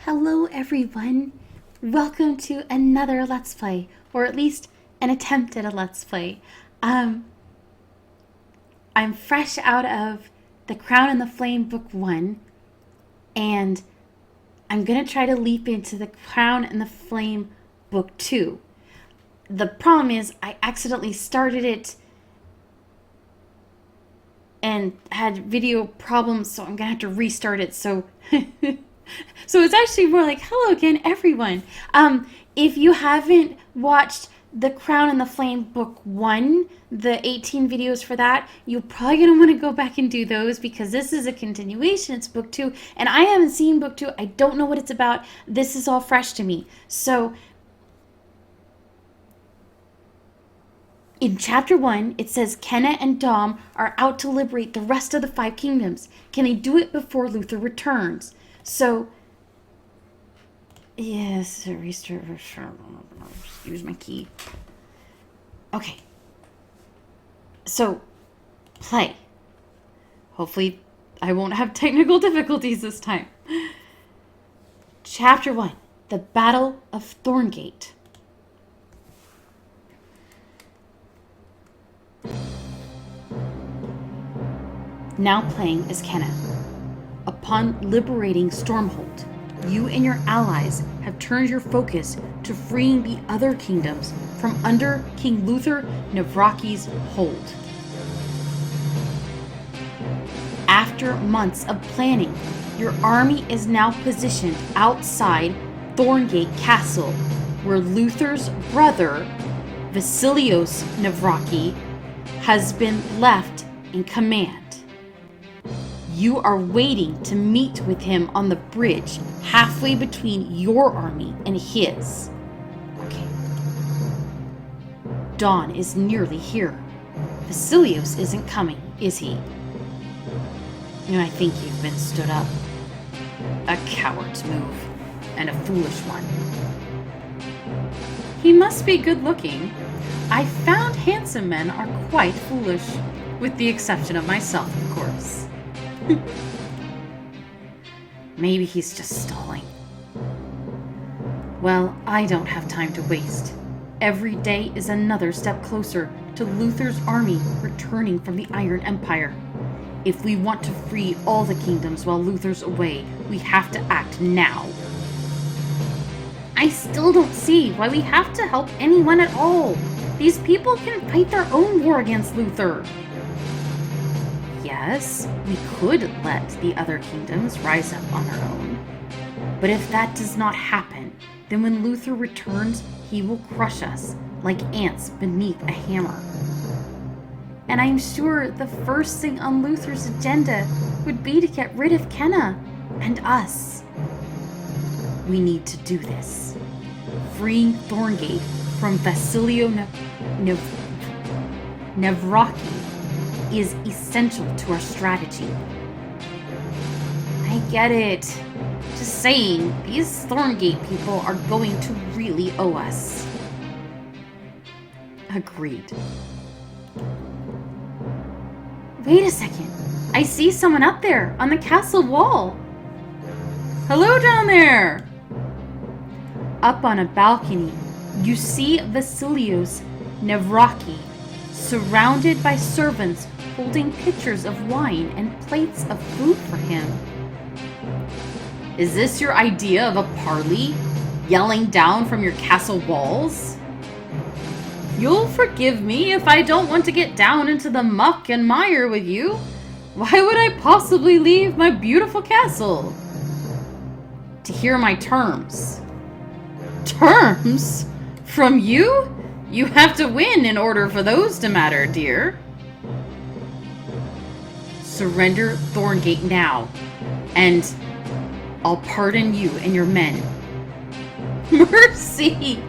Hello everyone! Welcome to another Let's Play, or at least an attempt at a Let's Play. I'm fresh out of The Crown and the Flame Book 1, and I'm going to try to leap into The Crown and the Flame Book 2. The problem is I accidentally started it and had video problems, so I'm going to have to restart it, so... So it's actually more like, hello again, everyone. If you haven't watched The Crown and the Flame Book 1, the 18 videos for that, you're probably going to want to go back and do those because this is a continuation. It's Book 2, and I haven't seen Book 2. I don't know what it's about. This is all fresh to me. So, in Chapter 1, it says Kenna and Dom are out to liberate the rest of the 5 kingdoms. Can they do it before Luther returns? So, yes, restart. Use my key. Okay. So, play. Hopefully, I won't have technical difficulties this time. Chapter 1, The Battle of Thorngate. Now playing as Kenna. Upon liberating Stormhold, you and your allies have turned your focus to freeing the other kingdoms from under King Luther Nevraki's hold. After months of planning, your army is now positioned outside Thorngate Castle, where Luther's brother, Vasilios Nevraki, has been left in command. You are waiting to meet with him on the bridge halfway between your army and his. Okay. Dawn is nearly here. Vasilios isn't coming, is he? And I think you've been stood up. A coward's move, and a foolish one. He must be good looking. I found handsome men are quite foolish, with the exception of myself, of course. Maybe he's just stalling. Well, I don't have time to waste. Every day is another step closer to Luther's army returning from the Iron Empire. If we want to free all the kingdoms while Luther's away, we have to act now. I still don't see why we have to help anyone at all. These people can fight their own war against Luther. Yes, we could let the other kingdoms rise up on their own. But if that does not happen, then when Luther returns, he will crush us like ants beneath a hammer. And I'm sure the first thing on Luther's agenda would be to get rid of Kenna and us. We need to do this. Freeing Thorngate from Vasilio Nevraki is essential to our strategy. I get it. Just saying, these Thorngate people are going to really owe us. Agreed. Wait a second. I see someone up there on the castle wall. Hello down there. Up on a balcony, you see Vasilios Nevraki, surrounded by servants holding pitchers of wine and plates of food for him. Is this your idea of a parley? Yelling down from your castle walls? You'll forgive me if I don't want to get down into the muck and mire with you. Why would I possibly leave my beautiful castle? To hear my terms. Terms? From you? You have to win in order for those to matter, dear. Surrender Thorngate now, and I'll pardon you and your men. Mercy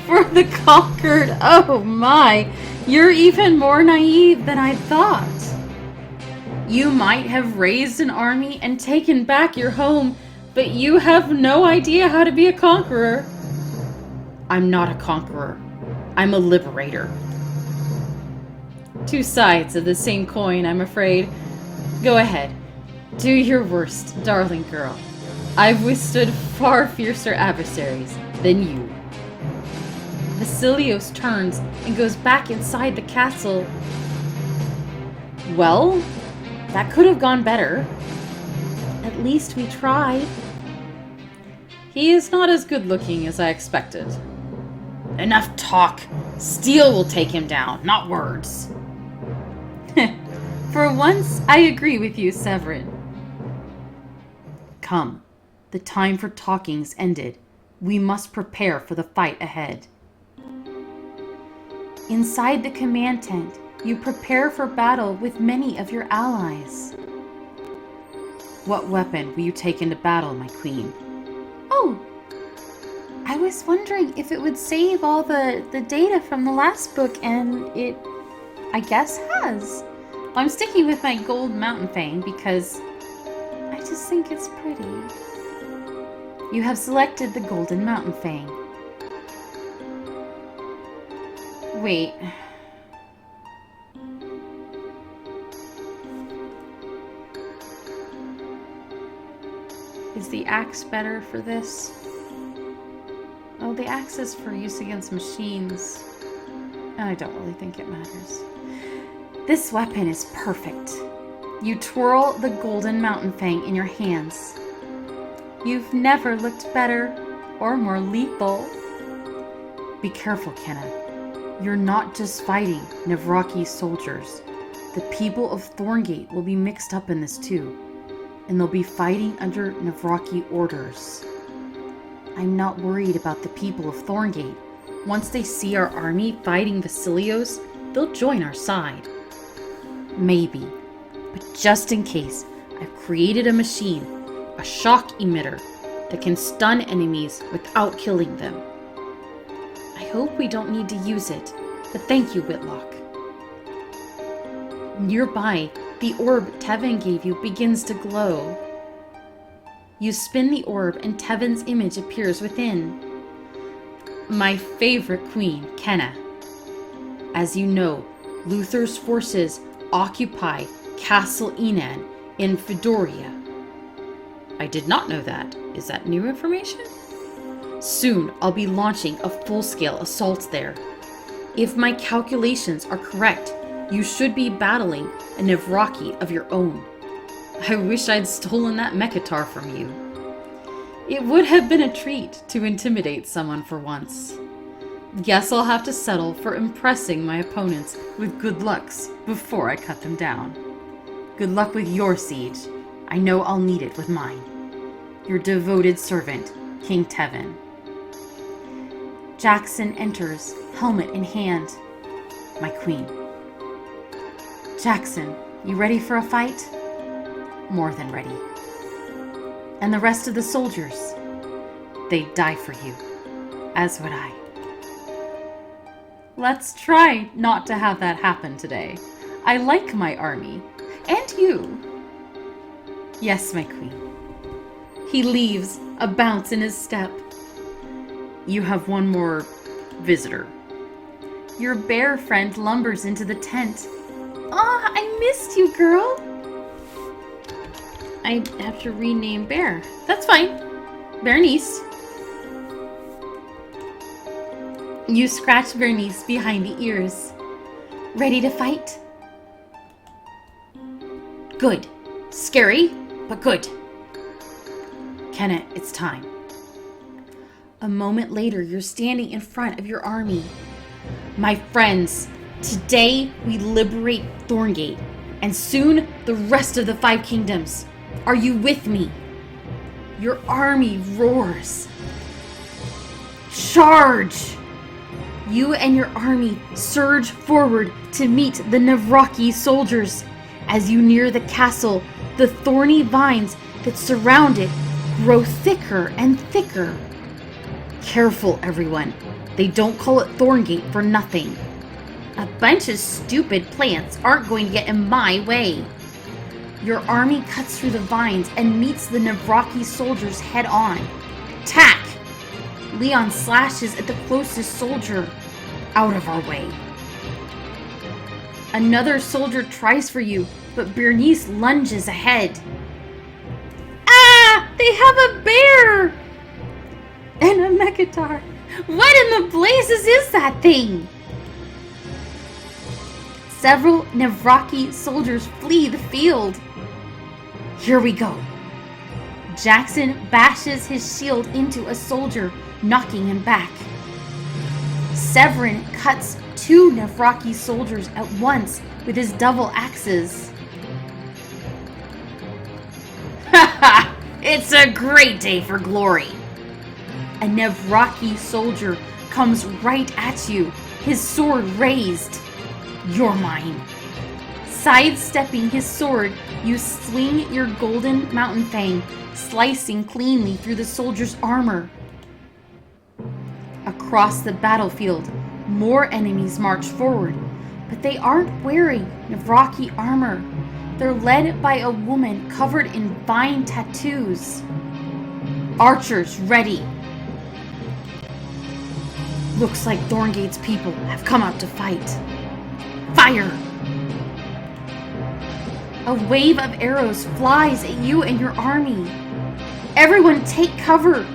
for the conquered. Oh my, you're even more naive than I thought. You might have raised an army and taken back your home, but you have no idea how to be a conqueror. I'm not a conqueror. I'm a liberator. Two sides of the same coin, I'm afraid. Go ahead. Do your worst, darling girl. I've withstood far fiercer adversaries than you. Vasilios turns and goes back inside the castle. Well, that could have gone better. At least we tried. He is not as good looking as I expected. Enough talk. Steel will take him down, not words. For once, I agree with you, Severin. Come. The time for talking's ended. We must prepare for the fight ahead. Inside the command tent, you prepare for battle with many of your allies. What weapon will you take into battle, my queen? Oh, I was wondering if it would save all the data from the last book, and it, I guess, has. I'm sticking with my gold mountain fang because I just think it's pretty. You have selected the golden mountain fang. Wait. Is the axe better for this? Oh, the axe is for use against machines. I don't really think it matters. This weapon is perfect. You twirl the golden mountain fang in your hands. You've never looked better or more lethal. Be careful, Kenna. You're not just fighting Navraki soldiers. The people of Thorngate will be mixed up in this too, and they'll be fighting under Navraki orders. I'm not worried about the people of Thorngate. Once they see our army fighting Vasilios, they'll join our side. Maybe, but just in case, I've created a machine, a shock emitter, that can stun enemies without killing them. I hope we don't need to use it, but thank you, Whitlock. Nearby, the orb Tevin gave you begins to glow. You spin the orb and Tevin's image appears within. My favorite queen, Kenna. As you know, Luther's forces occupy Castle Enan in Fedoria. I did not know that. Is that new information? Soon, I'll be launching a full-scale assault there. If my calculations are correct, you should be battling a Navraki of your own. I wish I'd stolen that Mekatar from you. It would have been a treat to intimidate someone for once. Guess I'll have to settle for impressing my opponents with good looks before I cut them down. Good luck with your siege. I know I'll need it with mine. Your devoted servant, King Tevin. Jackson enters, helmet in hand. My queen. Jackson, you ready for a fight? More than ready. And the rest of the soldiers? They'd die for you, as would I. Let's try not to have that happen today. I like my army. And you. Yes, my queen. He leaves, a bounce in his step. You have one more visitor. Your bear friend lumbers into the tent. Aw, I missed you, girl. I have to rename Bear. That's fine. Bernice. You scratch Bernice behind the ears. Ready to fight? Good. Scary, but good. Kenna, it's time. A moment later, you're standing in front of your army. My friends, today we liberate Thorngate, and soon the rest of the 5 kingdoms. Are you with me? Your army roars. Charge! You and your army surge forward to meet the Navraki soldiers. As you near the castle, the thorny vines that surround it grow thicker and thicker. Careful, everyone. They don't call it Thorngate for nothing. A bunch of stupid plants aren't going to get in my way. Your army cuts through the vines and meets the Navraki soldiers head on. Attack! Leon slashes at the closest soldier. Out of our way. Another soldier tries for you, but Bernice lunges ahead. Ah! They have a bear! And a Mekatar. What in the blazes is that thing? Several Nevraki soldiers flee the field. Here we go. Jackson bashes his shield into a soldier, knocking him back. Severin cuts 2 Nevraki soldiers at once with his double axes. Ha ha! It's a great day for glory. A Nevraki soldier comes right at you, his sword raised. You're mine. Sidestepping his sword, you swing your golden mountain fang, slicing cleanly through the soldier's armor. Across the battlefield, more enemies march forward, but they aren't wearing Nevraki armor. They're led by a woman covered in vine tattoos. Archers ready. Looks like Thorngate's people have come out to fight. Fire! A wave of arrows flies at you and your army. Everyone take cover!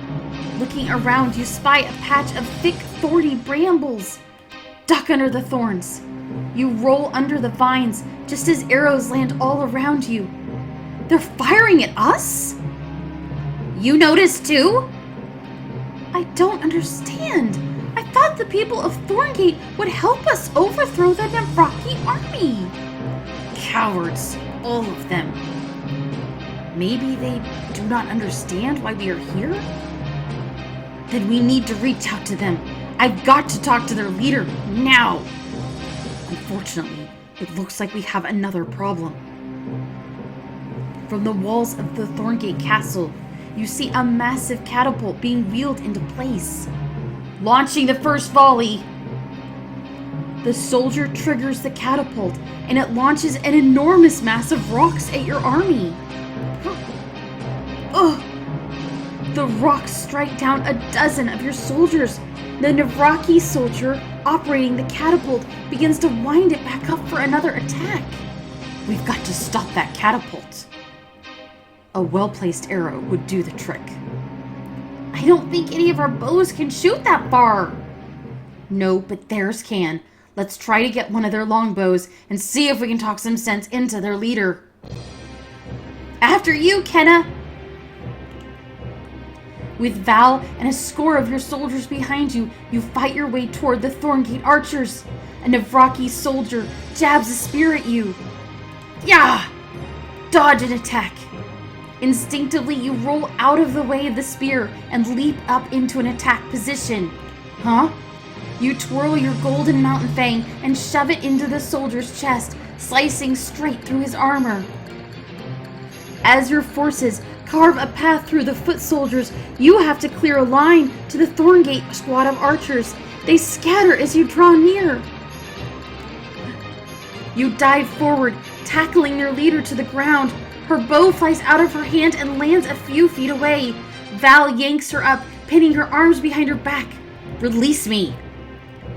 Looking around, you spy a patch of thick, thorny brambles. Duck under the thorns. You roll under the vines just as arrows land all around you. They're firing at us? You notice too? I don't understand. I thought the people of Thorngate would help us overthrow the Nevraki army. Cowards, all of them. Maybe they do not understand why we are here? Then we need to reach out to them. I've got to talk to their leader now. Unfortunately, it looks like we have another problem. From the walls of the Thorngate Castle, you see a massive catapult being wheeled into place. Launching the first volley. The soldier triggers the catapult, and it launches an enormous mass of rocks at your army. Ugh! The rocks strike down a dozen of your soldiers. The Nevraki soldier operating the catapult begins to wind it back up for another attack. We've got to stop that catapult. A well-placed arrow would do the trick. I don't think any of our bows can shoot that far. No, but theirs can. Let's try to get one of their longbows and see if we can talk some sense into their leader. After you, Kenna! With Val and a score of your soldiers behind you, you fight your way toward the Thorngate archers. A Nevraki soldier jabs a spear at you. Yah! Dodge an attack. Instinctively, you roll out of the way of the spear and leap up into an attack position. Huh? You twirl your golden mountain fang and shove it into the soldier's chest, slicing straight through his armor. As your forces carve a path through the foot soldiers, you have to clear a line to the Thorngate squad of archers. They scatter as you draw near. You dive forward, tackling their leader to the ground. Her bow flies out of her hand and lands a few feet away. Val yanks her up, pinning her arms behind her back. Release me.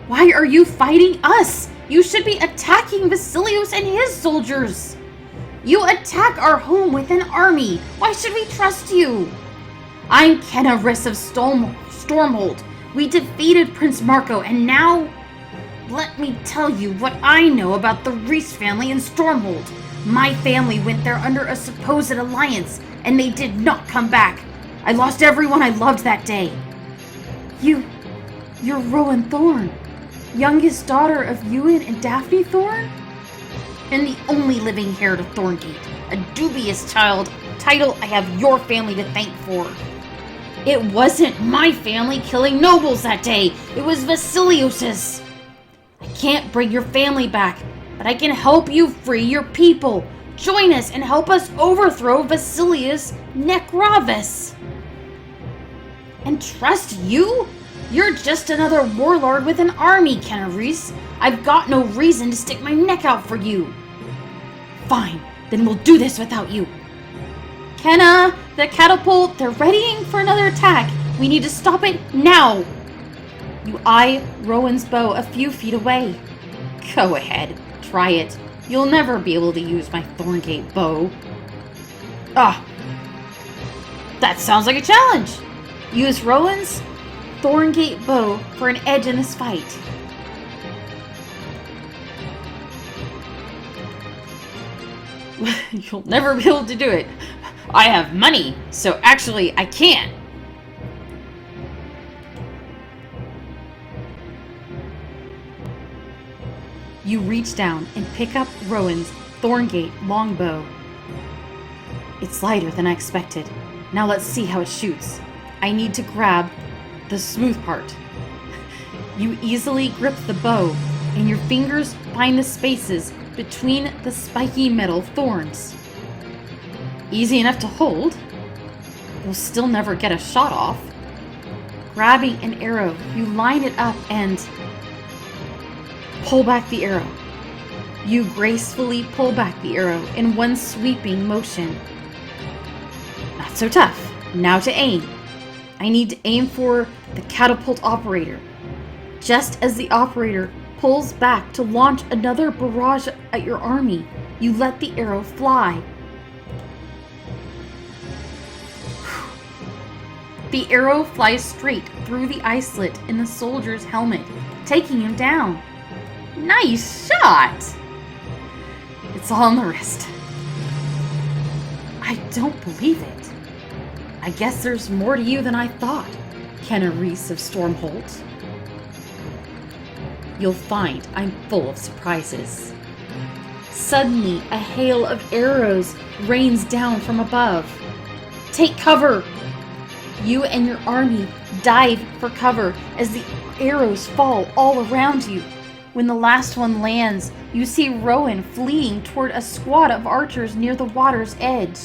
Why are you fighting us? You should be attacking Vasilios and his soldiers. You attack our home with an army. Why should we trust you? I'm Kenna Riss of Stormhold. We defeated Prince Marco, and now let me tell you what I know about the Reese family in Stormhold. My family went there under a supposed alliance, and they did not come back. I lost everyone I loved that day. You're Rowan Thorne, youngest daughter of Ewan and Daphne Thorne? And the only living heir to Thorngate, a dubious title I have your family to thank for. It wasn't my family killing nobles that day. It was Vasilios's. I can't bring your family back, but I can help you free your people. Join us and help us overthrow Vasilius Necravis. And trust you? You're just another warlord with an army, Kenna Reese. I've got no reason to stick my neck out for you. Fine, then we'll do this without you. Kenna, the catapult, they're readying for another attack. We need to stop it now. You eye Rowan's bow a few feet away. Go ahead, try it. You'll never be able to use my Thorngate bow. That sounds like a challenge! Use Rowan's Thorngate bow for an edge in this fight. You'll never be able to do it. I have money, so actually I can. You reach down and pick up Rowan's Thorngate longbow. It's lighter than I expected. Now let's see how it shoots. I need to grab the smooth part. You easily grip the bow, and your fingers find the spaces between the spiky metal thorns. Easy enough to hold. You'll still never get a shot off. Grabbing an arrow, you line it up and pull back the arrow. You gracefully pull back the arrow in one sweeping motion. Not so tough. Now to aim. I need to aim for the catapult operator. Just as the operator pulls back to launch another barrage at your army, you let the arrow fly. The arrow flies straight through the eye slit in the soldier's helmet, taking him down. Nice shot! It's all on the wrist. I don't believe it. I guess there's more to you than I thought, Kenna Reese of Stormholt. You'll find I'm full of surprises. Suddenly, a hail of arrows rains down from above. Take cover! You and your army dive for cover as the arrows fall all around you. When the last one lands, you see Rowan fleeing toward a squad of archers near the water's edge.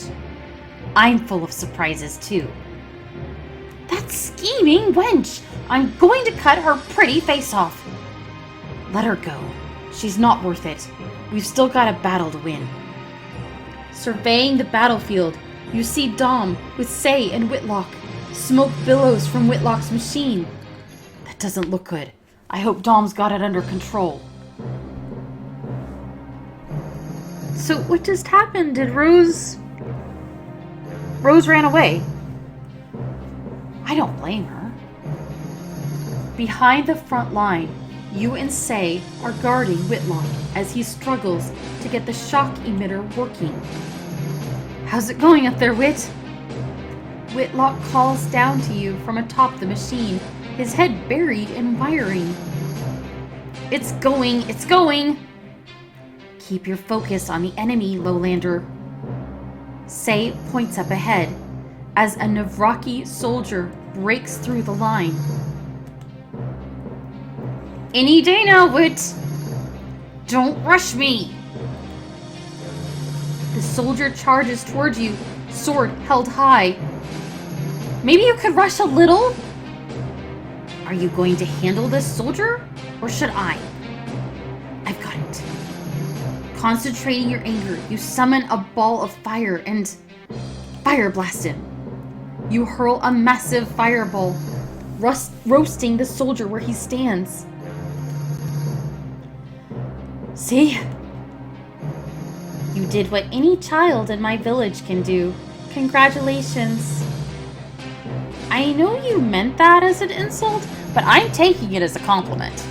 I'm full of surprises too. That scheming wench! I'm going to cut her pretty face off. Let her go. She's not worth it. We've still got a battle to win. Surveying the battlefield, you see Dom with Say and Whitlock. Smoke billows from Whitlock's machine. That doesn't look good. I hope Dom's got it under control. So what just happened? Did Rose ran away? I don't blame her. Behind the front line, you and Say are guarding Whitlock as he struggles to get the shock emitter working. How's it going up there, Whit? Whitlock calls down to you from atop the machine, his head buried in wiring. It's going, it's going! Keep your focus on the enemy, Lowlander. Say points up ahead as a Navraki soldier breaks through the line. Any day now, Whit! Don't rush me! The soldier charges towards you, sword held high. Maybe you could rush a little? Are you going to handle this soldier, or should I? I've got it. Concentrating your anger, you summon a ball of fire and fire blast him. You hurl a massive fireball, roasting the soldier where he stands. See? You did what any child in my village can do. Congratulations. I know you meant that as an insult, but I'm taking it as a compliment.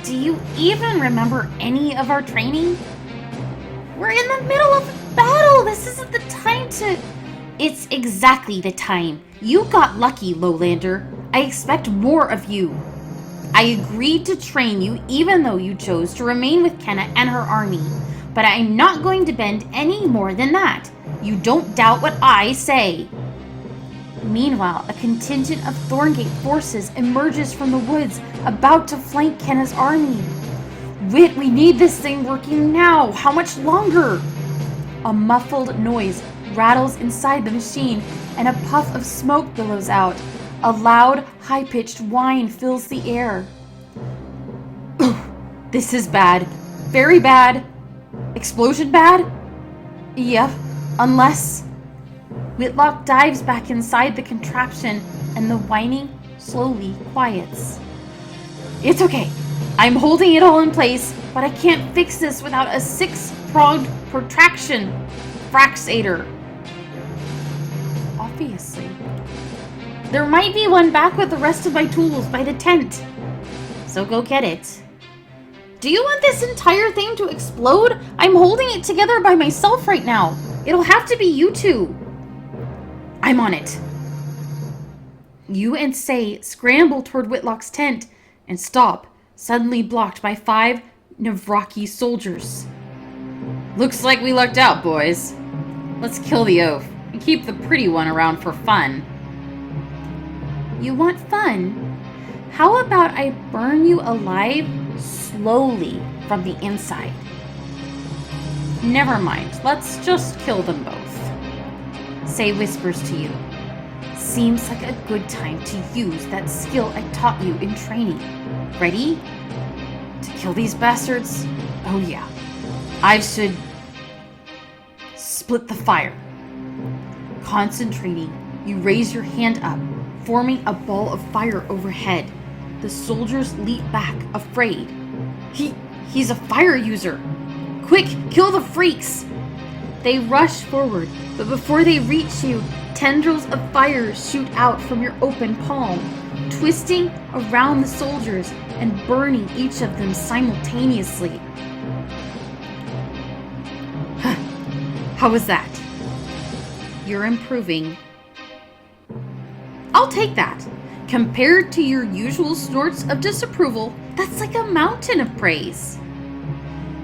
Do you even remember any of our training? We're in the middle of a battle. This isn't the time to... It's exactly the time. You got lucky, Lowlander. I expect more of you. I agreed to train you even though you chose to remain with Kenna and her army. But I'm not going to bend any more than that. You don't doubt what I say. Meanwhile, a contingent of Thorngate forces emerges from the woods, about to flank Kenna's army. Whit, we need this thing working now. How much longer? A muffled noise rattles inside the machine, and a puff of smoke billows out. A loud, high-pitched whine fills the air. This is bad. Very bad. Explosion bad? Yep, unless... Whitlock dives back inside the contraption, and the whining slowly quiets. It's okay. I'm holding it all in place, but I can't fix this without a 6-pronged protraction. Fraxator. obviously. There might be one back with the rest of my tools by the tent. So go get it. Do you want this entire thing to explode? I'm holding it together by myself right now. It'll have to be you two. I'm on it. You and Say scramble toward Whitlock's tent and stop, suddenly blocked by 5 Navraki soldiers. Looks like we lucked out, boys. Let's kill the oaf and keep the pretty one around for fun. You want fun? How about I burn you alive slowly from the inside? Never mind, let's just kill them both. Say whispers to you. Seems like a good time to use that skill I taught you in training. Ready? To kill these bastards? Oh yeah. I should split the fire. Concentrating, you raise your hand up, forming a ball of fire overhead. The soldiers leap back, afraid. He's a fire user. Quick, kill the freaks! They rush forward, but before they reach you, tendrils of fire shoot out from your open palm, twisting around the soldiers and burning each of them simultaneously. How was that? You're improving. I'll take that. Compared to your usual snorts of disapproval, that's like a mountain of praise.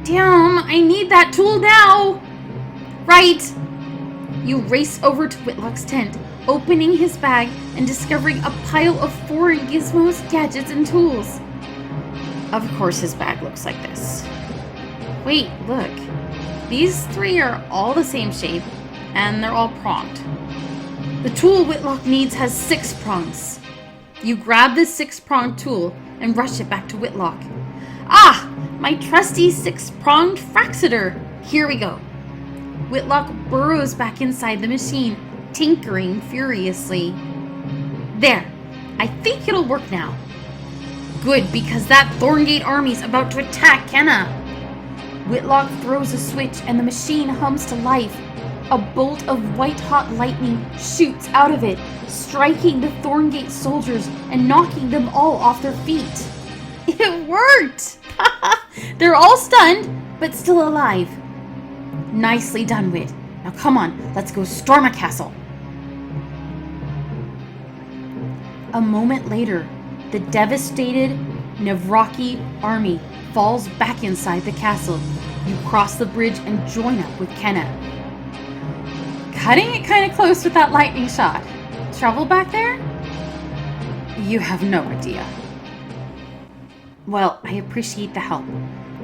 Damn, I need that tool now! Right! You race over to Whitlock's tent, opening his bag and discovering a pile of foreign gizmos, gadgets, and tools. Of course his bag looks like this. Wait, look. These 3 are all the same shape, and they're all pronged. The tool Whitlock needs has 6 prongs. You grab this 6-pronged tool and rush it back to Whitlock. Ah! My trusty 6-pronged Fraxeter! Here we go. Whitlock burrows back inside the machine, tinkering furiously. There! I think it'll work now. Good, because that Thorngate army's about to attack Kenna. Whitlock throws a switch and the machine hums to life. A bolt of white-hot lightning shoots out of it, striking the Thorngate soldiers and knocking them all off their feet. It worked! They're all stunned, but still alive. Nicely done, Whit. Now come on, let's go storm a castle. A moment later, the devastated Navraki army falls back inside the castle. You cross the bridge and join up with Kenna. Cutting it kind of close with that lightning shot. Trouble back there? You have no idea. Well, I appreciate the help.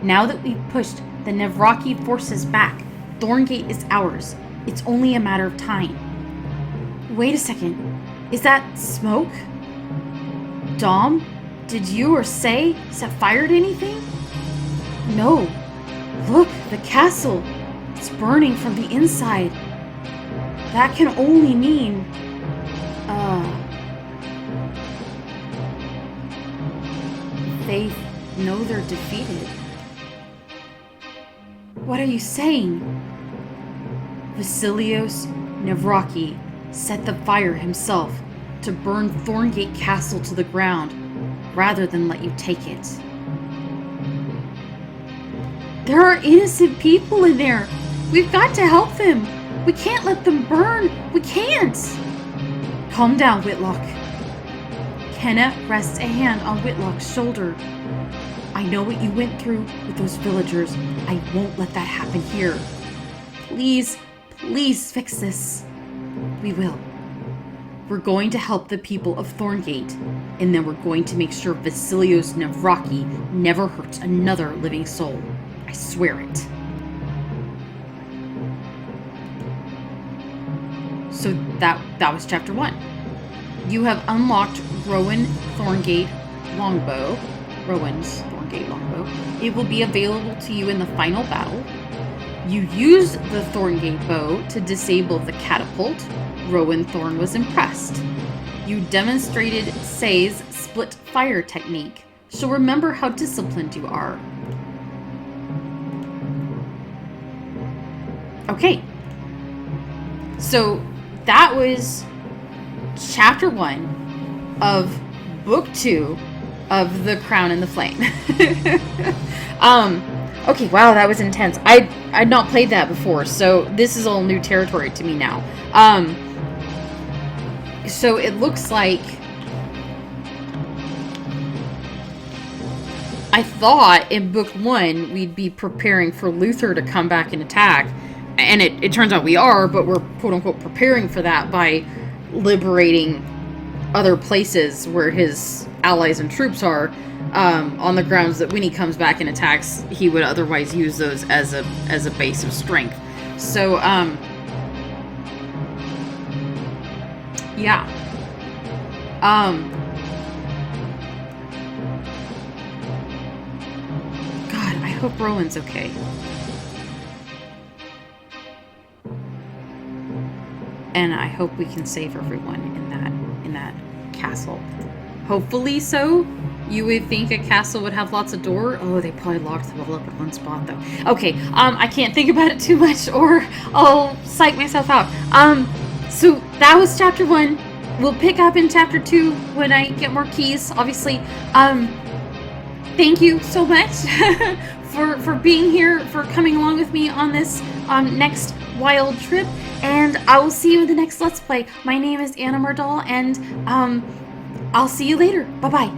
Now that we've pushed the Navraki forces back, Thorngate is ours. It's only a matter of time. Wait a second. Is that smoke? Dom, did you or Say set fire to anything? No. Look, the castle. It's burning from the inside. That can only mean... They know they're defeated. What are you saying? Vasilios Navraki set the fire himself to burn Thorngate Castle to the ground rather than let you take it. There are innocent people in there. We've got to help them. We can't let them burn. We can't. Calm down, Whitlock. Kenna rests a hand on Whitlock's shoulder. I know what you went through with those villagers. I won't let that happen here. Please, please fix this. We will. We're going to help the people of Thorngate, and then we're going to make sure Vasilios Navraki never hurts another living soul. I swear it. So that was chapter 1. You have unlocked Rowan's Thorngate Longbow. It will be available to you in the final battle. You use the Thorngate bow to disable the catapult. Rowan Thorn was impressed. You demonstrated Say's split fire technique. She'll remember how disciplined you are. Okay. So that was chapter 1 of book 2 of The Crown and the Flame. Okay, wow, that was intense. I'd not played that before, so this is all new territory to me now. So it looks like I thought in book 1 we'd be preparing for Luther to come back and attack, and it turns out we are, but we're quote-unquote preparing for that by liberating other places where his allies and troops are, on the grounds that when he comes back and attacks, he would otherwise use those as a base of strength. So, yeah. God, I hope Rowan's okay. And I hope we can save everyone in that castle. Hopefully so. You would think a castle would have lots of doors. Oh, they probably locked them all up in one spot, though. Okay, I can't think about it too much or I'll psych myself out. So that was chapter 1. We'll pick up in chapter 2 when I get more keys, obviously. Thank you so much for being here, for coming along with me on this next wild trip, and I will see you in the next Let's Play. My name is Anna Mardal, and I'll see you later. Bye-bye.